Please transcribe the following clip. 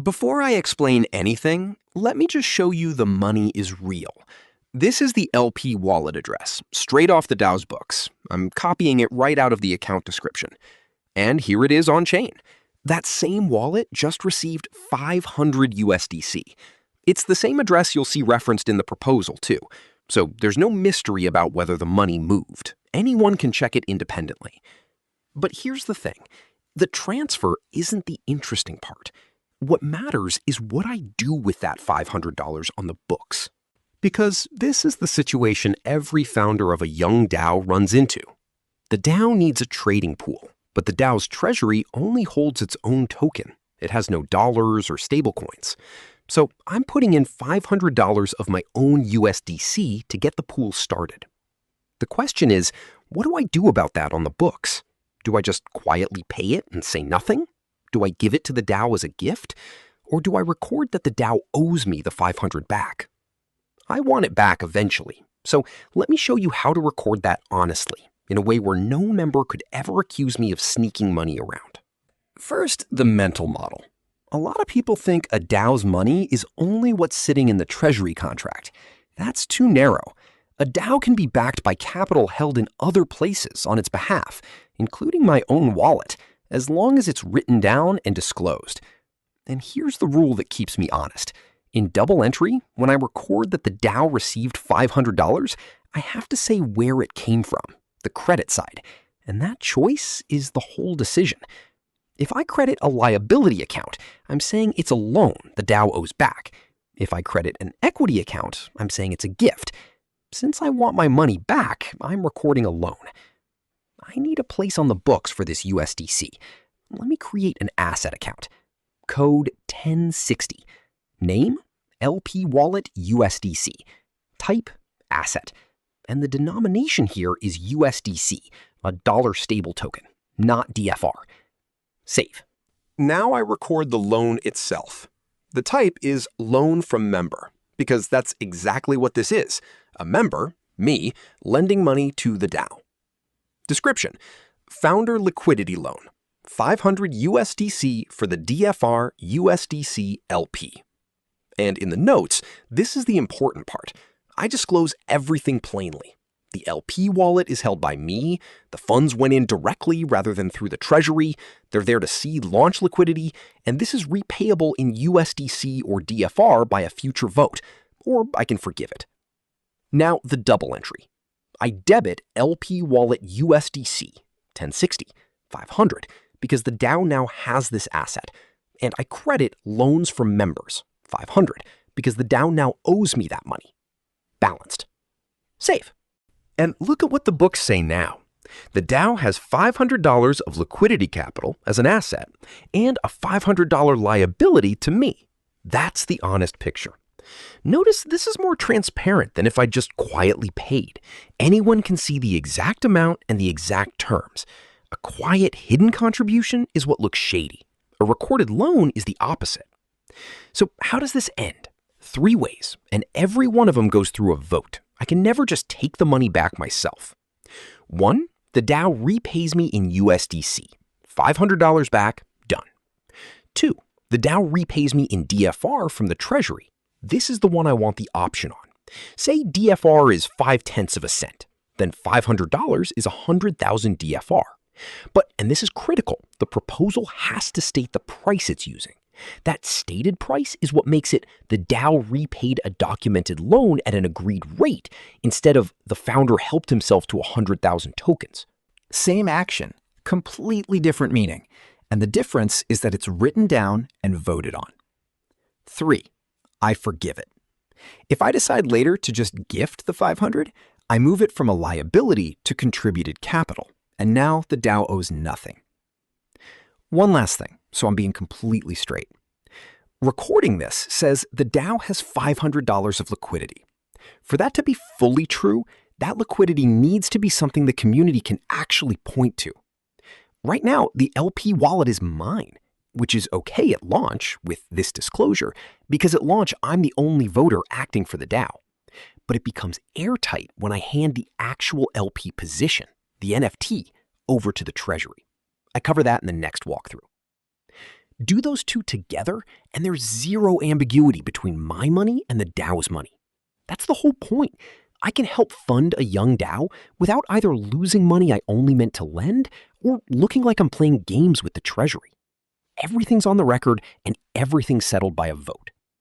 Before I explain anything, let me just show you the money is real. This is the LP wallet address, straight off the DAO's books. I'm copying it right out of the account description. And here it is on chain. That same wallet just received 500 USDC. It's the same address you'll see referenced in the proposal, too. So there's no mystery about whether the money moved. Anyone can check it independently. But here's the thing. The transfer isn't the interesting part. What matters is what I do with that $500 on the books. Because this is the situation every founder of a young DAO runs into. The DAO needs a trading pool, but the DAO's treasury only holds its own token. It has no dollars or stablecoins. So I'm putting in $500 of my own USDC to get the pool started. The question is, what do I do about that on the books? Do I just quietly pay it and say nothing? Do I give it to the DAO as a gift? Or do I record that the DAO owes me the 500 back? I want it back eventually, so let me show you how to record that honestly, in a way where no member could ever accuse me of sneaking money around. First, the mental model. A lot of people think a DAO's money is only what's sitting in the treasury contract. That's too narrow. A DAO can be backed by capital held in other places on its behalf, including my own wallet, as long as it's written down and disclosed. And here's the rule that keeps me honest. In double entry, when I record that the DAO received $500, I have to say where it came from, the credit side. And that choice is the whole decision. If I credit a liability account, I'm saying it's a loan the DAO owes back. If I credit an equity account, I'm saying it's a gift. Since I want my money back, I'm recording a loan. I need a place on the books for this USDC. Let me create an asset account. Code 1060. Name, LP Wallet USDC. Type, asset. And the denomination here is USDC, a dollar stable token, not DFR. Save. Now I record the loan itself. The type is loan from member, because that's exactly what this is. A member, me, lending money to the DAO. Description: founder liquidity loan, 500 USDC for the DFR USDC LP. And in the notes, this is the important part. I disclose everything plainly. The LP wallet is held by me, the funds went in directly rather than through the treasury, they're there to seed launch liquidity, and this is repayable in USDC or DFR by a future vote, or I can forgive it. Now the double entry. I debit LP wallet USDC, 1060, 500, because the DAO now has this asset, and I credit loans from members, 500, because the DAO now owes me that money. Balanced. Save. And look at what the books say now. The DAO has $500 of liquidity capital as an asset and a $500 liability to me. That's the honest picture. Notice this is more transparent than if I just quietly paid. Anyone can see the exact amount and the exact terms. A quiet, hidden contribution is what looks shady. A recorded loan is the opposite. So how does this end? 3 ways, and every one of them goes through a vote. I can never just take the money back myself. 1, the DAO repays me in USDC. $500 back, done. 2, the DAO repays me in DFR from the treasury. This is the one I want the option on. Say DFR is 0.5 of a cent. Then $500 is 100,000 DFR. But, and this is critical, the proposal has to state the price it's using. That stated price is what makes it the DAO repaid a documented loan at an agreed rate instead of the founder helped himself to 100,000 tokens. Same action, completely different meaning. And the difference is that it's written down and voted on. 3, I forgive it. If I decide later to just gift the 500, I move it from a liability to contributed capital. And now the DAO owes nothing. One last thing, so I'm being completely straight. Recording this says the DAO has $500 of liquidity. For that to be fully true, that liquidity needs to be something the community can actually point to. Right now, the LP wallet is mine, which is okay at launch with this disclosure, because at launch I'm the only voter acting for the DAO. But it becomes airtight when I hand the actual LP position, the NFT, over to the treasury. I cover that in the next walkthrough. Do those two together, and there's zero ambiguity between my money and the DAO's money. That's the whole point. I can help fund a young DAO without either losing money I only meant to lend or looking like I'm playing games with the treasury. Everything's on the record and everything's settled by a vote.